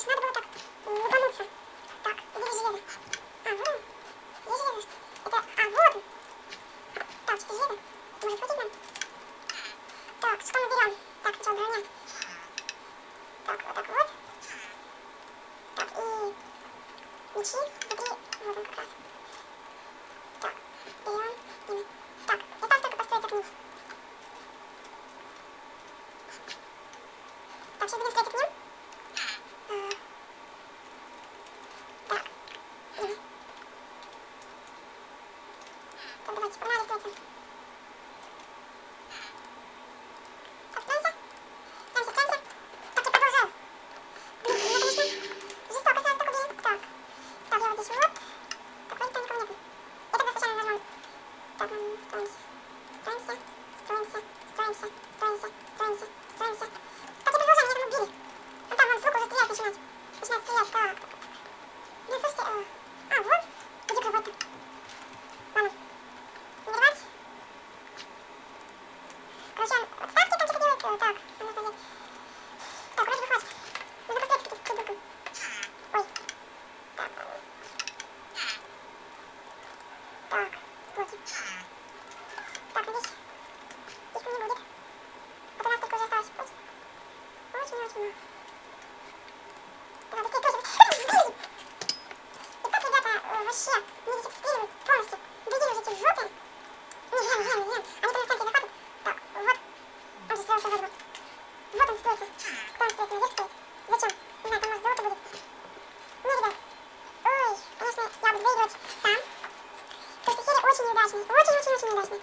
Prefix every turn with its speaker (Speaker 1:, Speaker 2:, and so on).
Speaker 1: Раньше надо было так лупануться. Так, где железо? А, вон он. Где железо? Это... А, вот он. Так, что железо? Это может хватить нам? Так, что мы берем? Так, сначала броня. Так, вот так вот. Так, и мечи внутри. Вот он как раз. Так, берем. Так, осталось только построиться к ним. Так, сейчас будем строиться к ним. Так. Так, давайте, погнали строиться. Так, строимся. Строимся, строимся. Так, я продолжаю. Блин, у меня, конечно, жестоко сразу так убили. Так. Так, я вот здесь вот. Так, вроде там никого нету. Я тогда случайно нажму. Так, строимся. Строимся, строимся, строимся, строимся, строимся, строимся. Так, я продолжаю, меня там убили. Вон там, вон, с лука уже стрелять начинать. Начинать стрелять, так. Блин, слушайте, вот. Иди-ка, вот там. Ладно. Не рвать. Короче, он ставки там что-то делает. Так, а ну-ка, нет. Так, вроде бы хватит. Нужно поставить какие-то придурку. Ой. Так, ладно. Так, блоки. Так, надеюсь, их не будет. Вот у нас только уже осталось. Очень-очень мало. Так, быстрее, тоже. И так, ребята, вообще не дезинфицируют полностью. Беги уже эти жопы. Не жрем, жрем, жрем. Они там на станции захватывают. Так, вот. Он же строился вроде бы. Вот он строится. Кто он строится? Наверх строится. Зачем? Не знаю, там может золото будет. Ну, ребят. Ой, конечно, я буду выигрывать сам. Потому что серия очень неудачная. Очень-очень-очень неудачная.